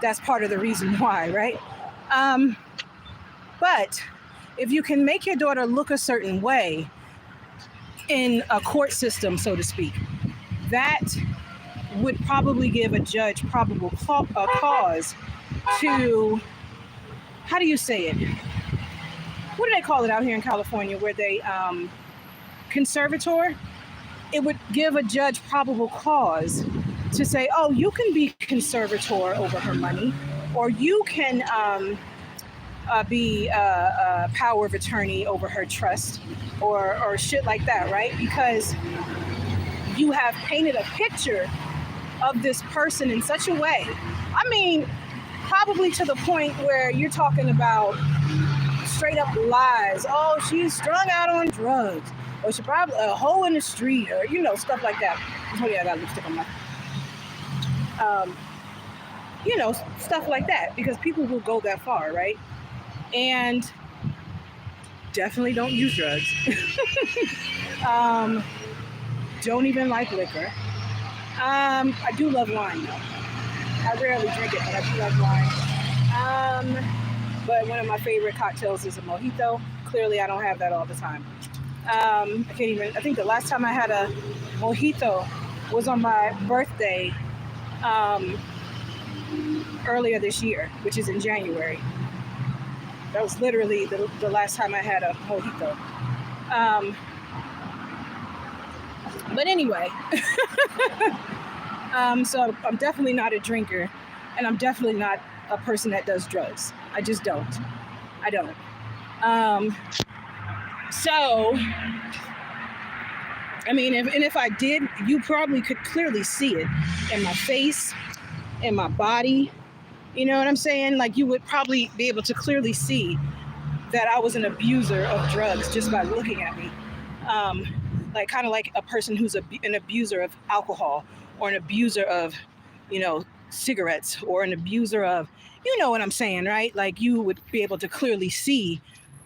that's part of the reason why, right? But if you can make your daughter look a certain way in a court system, so to speak, that would probably give a judge probable cause to, how do you say it? What do they call it out here in California where they, conservator? It would give a judge probable cause to say, oh, you can be conservator over her money, or you can be a power of attorney over her trust, or shit like that, right? Because you have painted a picture of this person in such a way. I mean, probably to the point where you're talking about straight up lies. Oh, she's strung out on drugs, or she probably a hoe in the street, or you know, stuff like that. Oh yeah, I got lipstick on my. You know, stuff like that, because people will go that far, right? And definitely don't use drugs. Don't even like liquor. I do love wine though. I rarely drink it, but I do love wine. But one of my favorite cocktails is a mojito. Clearly, I don't have that all the time. I can't even, I think the last time I had a mojito was on my birthday earlier this year, which is in January. That was literally the last time I had a mojito. But anyway, so I'm definitely not a drinker, and I'm definitely not a person that does drugs. I just don't. I don't. So, I mean, if I did, you probably could clearly see it in my face, in my body. You know what I'm saying? Like, you would probably be able to clearly see that I was an abuser of drugs just by looking at me. Like, kind of like a person who's an abuser of alcohol, or an abuser of, you know, cigarettes, or an abuser of, you know what I'm saying, right? Like, you would be able to clearly see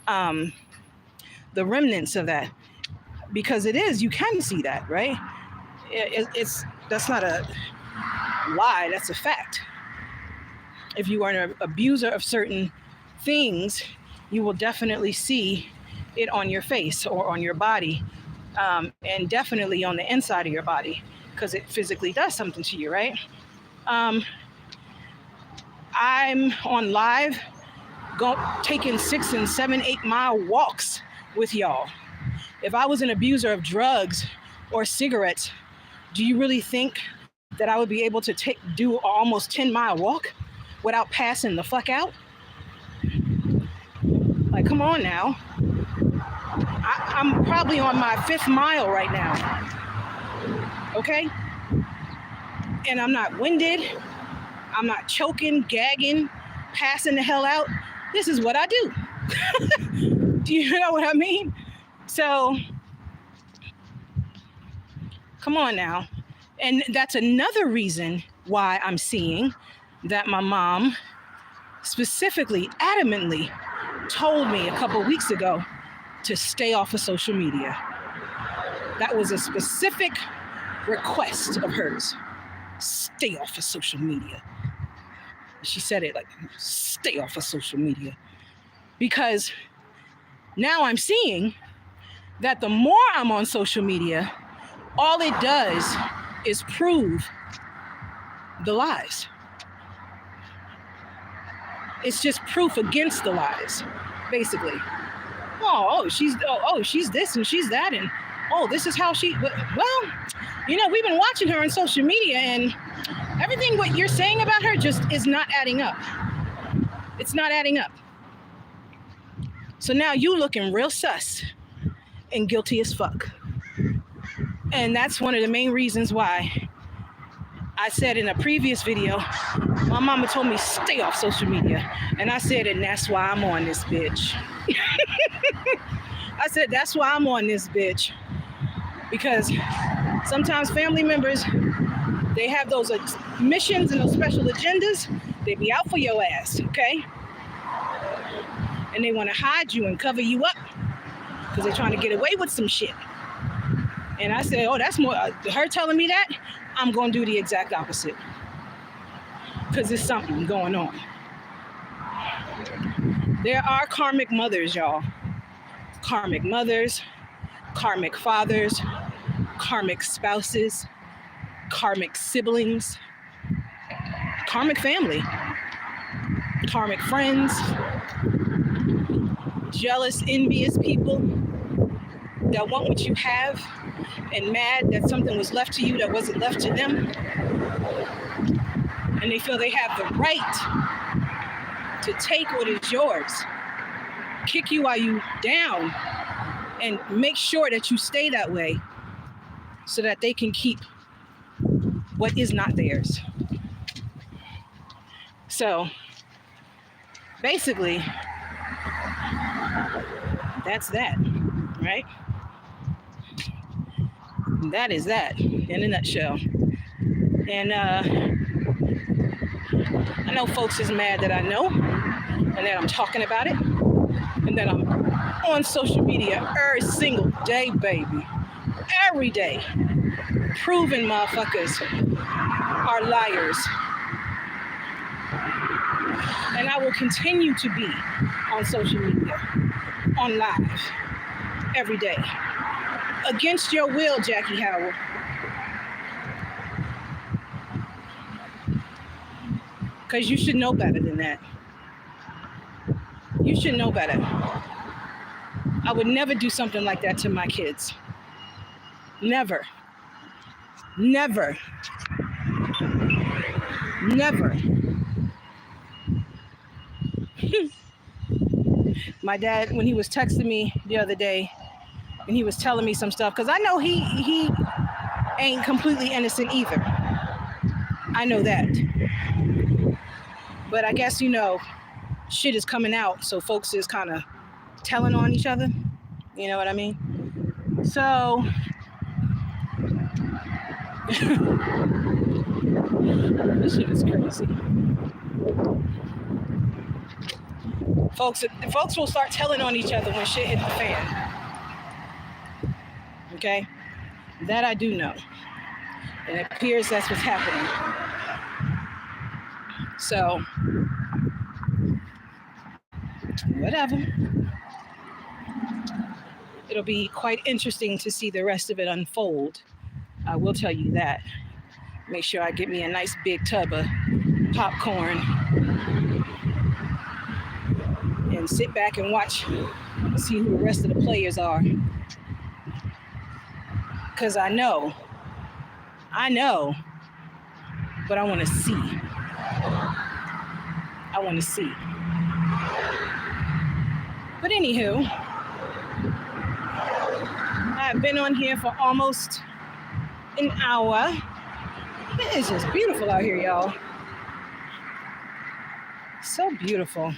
the remnants of that, because you can see that, right? That's not a lie, that's a fact. If you are an abuser of certain things, you will definitely see it on your face or on your body, and definitely on the inside of your body, because it physically does something to you, right? I'm on live, taking 6 and 7, 8 mile walks with y'all. If I was an abuser of drugs or cigarettes, do you really think that I would be able to do an almost 10-mile walk without passing the fuck out? Like, come on now. I'm probably on my 5th mile right now. Okay? And I'm not winded. I'm not choking, gagging, passing the hell out. This is what I do. Do you know what I mean? So, come on now. And that's another reason why I'm seeing that my mom specifically, adamantly told me a couple weeks ago to stay off of social media. That was a specific request of hers. Stay off of social media. She said it like, stay off of social media. Because now I'm seeing that the more I'm on social media, all it does is prove the lies. It's just proof against the lies, basically. She's this and she's that, and this is how she. Well, you know, we've been watching her on social media, and everything what you're saying about her just is not adding up. It's not adding up. So now you looking real sus and guilty as fuck. And that's one of the main reasons why I said in a previous video, my mama told me stay off social media. And I said, and that's why I'm on this bitch. I said, that's why I'm on this bitch. Because sometimes family members, they have those missions and those special agendas. They be out for your ass, okay? And they want to hide you and cover you up because they're trying to get away with some shit. And I said, oh, that's more, her telling me that, I'm going to do the exact opposite. Because there's something going on. There are karmic mothers, y'all. Karmic mothers, karmic fathers, karmic spouses, karmic siblings, karmic family, karmic friends, jealous, envious people that want what you have and mad that something was left to you that wasn't left to them. And they feel they have the right to take what is yours, kick you while you down, and make sure that you stay that way so that they can keep what is not theirs. So basically, that's that, right? That is that in a nutshell. And I know folks is mad that I know and that I'm talking about it and that I'm on social media every single day, baby. Every day. Proving motherfuckers are liars. And I will continue to be on social media, on live, every day. Against your will, Jackie Howell. Because you should know better than that. You should know better. I would never do something like that to my kids. Never. Never. Never. My dad, when he was texting me the other day, and he was telling me some stuff, because I know he ain't completely innocent either. I know that. But I guess, shit is coming out, so folks is kind of telling on each other. You know what I mean? So, this shit is crazy. Folks will start telling on each other when shit hit the fan. Okay? That I do know. And it appears that's what's happening. So, whatever. It'll be quite interesting to see the rest of it unfold. I will tell you that. Make sure I get me a nice big tub of popcorn and sit back and watch, see who the rest of the players are. Because I know, but I want to see. I want to see. But anywho, I've been on here for almost an hour. It is just beautiful out here, y'all. So beautiful.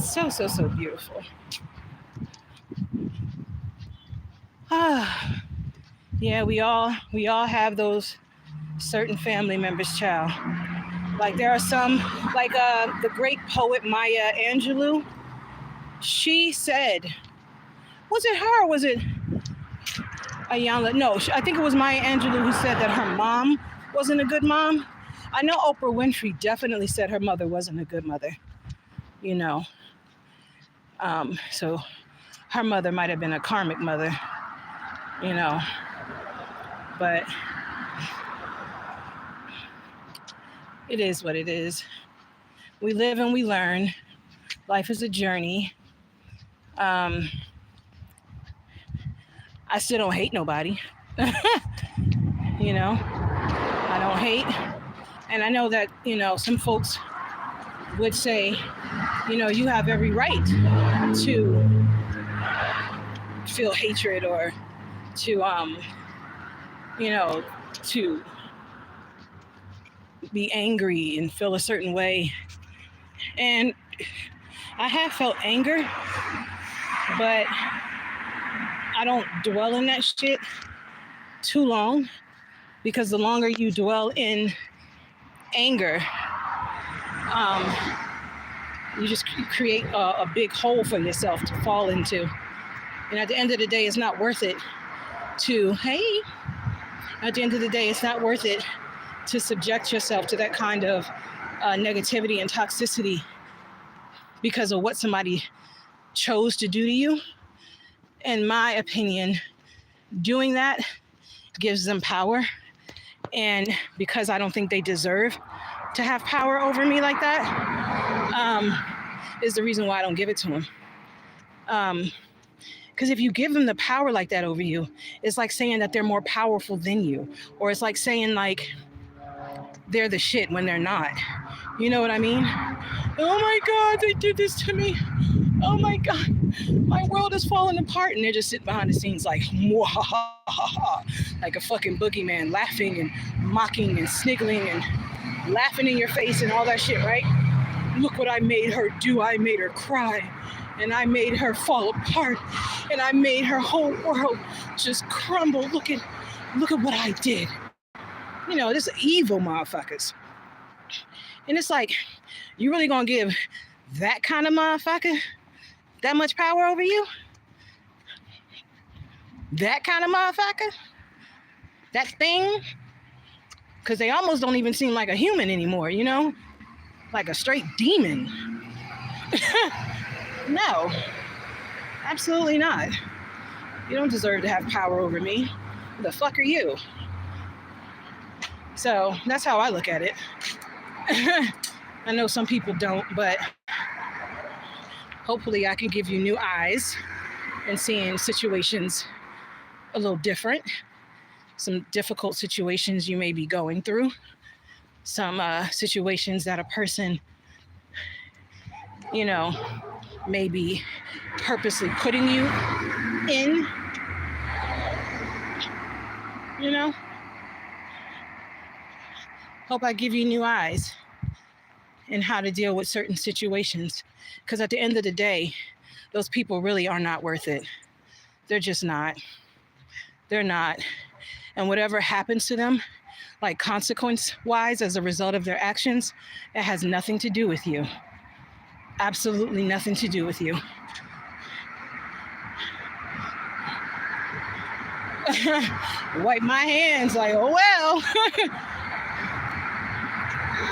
So beautiful. Yeah, we all have those certain family members, child. Like there are some, like the great poet Maya Angelou. She said, was it her or was it Ayanna? No, I think it was Maya Angelou who said that her mom wasn't a good mom. I know Oprah Winfrey definitely said her mother wasn't a good mother. So her mother might have been a karmic mother, but it is what it is. We live and we learn. Life is a journey. I still don't hate nobody. I don't hate. And I know that, some folks would say, you have every right to feel hatred or to, to be angry and feel a certain way. And I have felt anger, but I don't dwell in that shit too long, because the longer you dwell in anger, you just create a big hole for yourself to fall into. And at the end of the day, it's not worth it to, hey, at the end of the day, it's not worth it to subject yourself to that kind of negativity and toxicity because of what somebody chose to do to you. In my opinion, doing that gives them power. And because I don't think they deserve to have power over me like that, is the reason why I don't give it to them. Because if you give them the power like that over you, it's like saying that they're more powerful than you. Or it's like saying like they're the shit when they're not. You know what I mean? Oh my God, they did this to me. Oh my God, my world is falling apart. And they're just sitting behind the scenes like, like a fucking boogeyman, laughing and mocking and sniggling and laughing in your face and all that shit, right? Look what I made her do. I made her cry. And I made her fall apart. And I made her whole world just crumble. Look at what I did. You know, this evil motherfuckers. And it's like, you really gonna give that kind of motherfucker that much power over you? That kind of motherfucker? That thing? Because they almost don't even seem like a human anymore, you know? Like a straight demon. No, absolutely not. You don't deserve to have power over me. Who the fuck are you? So that's how I look at it. I know some people don't, but hopefully I can give you new eyes and seeing situations a little different. Some difficult situations you may be going through. Some situations that a person, you know, may be purposely putting you in, you know. Hope I give you new eyes in how to deal with certain situations. Because at the end of the day, those people really are not worth it. They're just not. They're not. And whatever happens to them, like consequence-wise as a result of their actions, it has nothing to do with you. Absolutely nothing to do with you. Wipe my hands like, oh well.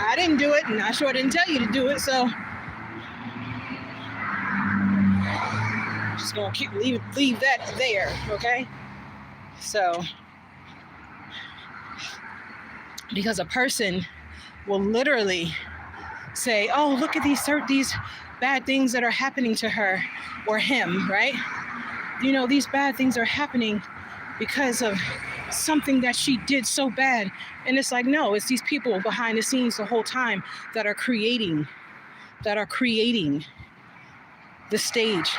I didn't do it, and I sure didn't tell you to do it, so just gonna leave that there, okay? So, because a person will literally say, oh, look at these bad things that are happening to her or him, right? You know, these bad things are happening because of something that she did so bad. And it's like, no, it's these people behind the scenes the whole time that are creating the stage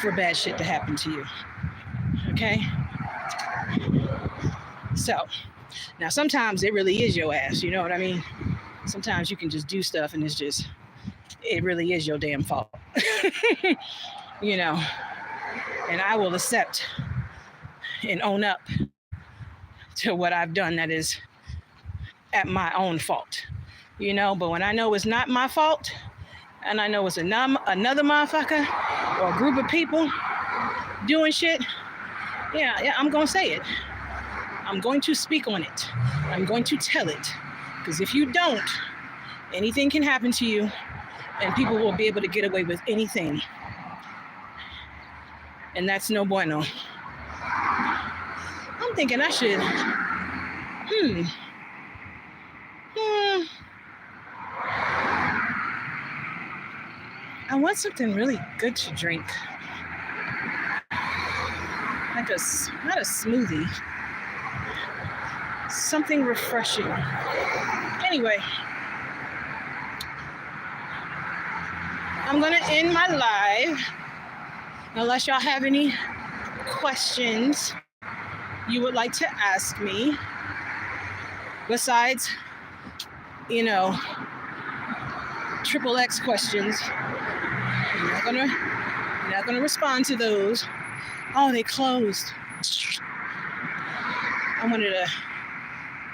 for bad shit to happen to you. Okay? So, now sometimes it really is your ass, you know what I mean? Sometimes you can just do stuff and it really is your damn fault. You know? And I will accept and own up to what I've done that is at my own fault, you know. But when I know it's not my fault, and I know it's another motherfucker or a group of people doing shit, yeah, I'm gonna say it. I'm going to speak on it. I'm going to tell it. Because if you don't, anything can happen to you, and people will be able to get away with anything. And that's no bueno. I'm thinking I should, I want something really good to drink. Like not a smoothie. Something refreshing. Anyway, I'm gonna end my live. Unless y'all have any questions you would like to ask me. Besides, you know, XXX questions. I'm not gonna respond to those. Oh, they closed. I wanted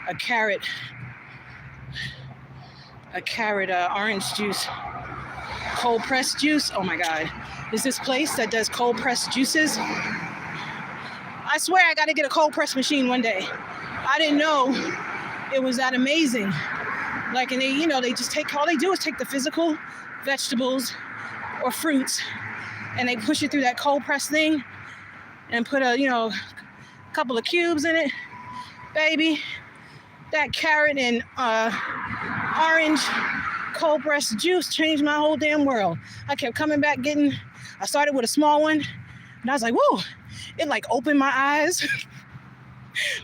a carrot orange juice cold pressed juice. Oh my God. Is this place that does cold pressed juices? I swear I got to get a cold press machine one day. I didn't know it was that amazing. Like, and they, you know, they just take, all they do is take the physical vegetables or fruits and they push it through that cold press thing and put a, you know, couple of cubes in it. Baby, that carrot and orange cold pressed juice changed my whole damn world. I kept coming back I started with a small one and I was like, whoa, it like opened my eyes.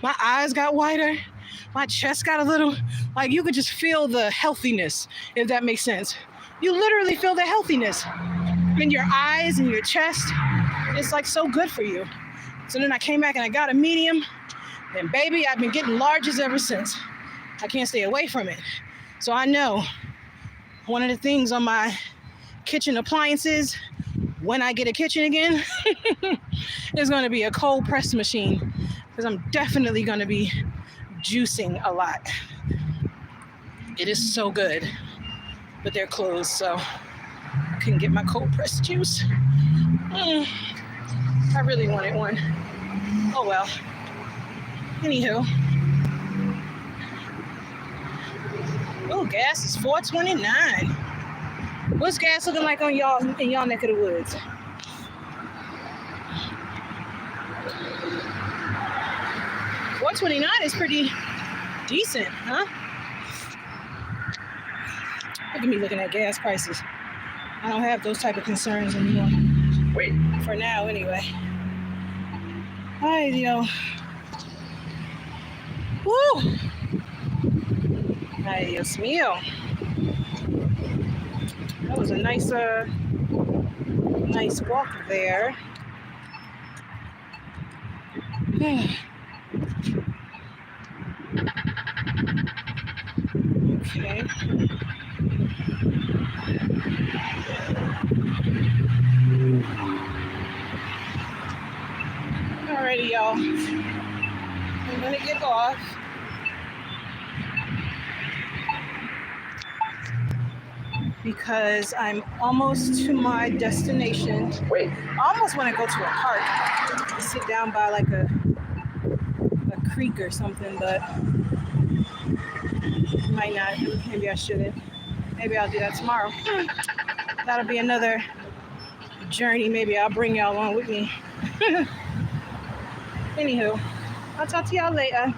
My eyes got wider. My chest got a little, like you could just feel the healthiness, if that makes sense. You literally feel the healthiness in your eyes and your chest. It's like so good for you. So then I came back and I got a medium. And baby, I've been getting larges ever since. I can't stay away from it. So I know one of the things on my kitchen appliances when I get a kitchen again is going to be a cold press machine, because I'm definitely going to be juicing a lot. It is so good, but they're closed, so I couldn't get my cold press juice. I really wanted one. Oh well. Anywho. Oh, gas is $4.29. What's gas looking like on y'all in y'all neck of the woods? $4.29 is pretty decent, huh? Look at me looking at gas prices. I don't have those type of concerns anymore. Wait. For now, anyway. Ay, Dios. Woo! Ay, Dios mío. That was a nice walk there. Okay. Alrighty, y'all. I'm gonna get off. Because I'm almost to my destination. Wait. I almost want to go to a park, sit down by like a creek or something, but might not. Maybe I shouldn't. Maybe I'll do that tomorrow. That'll be another journey. Maybe I'll bring y'all along with me. Anywho, I'll talk to y'all later.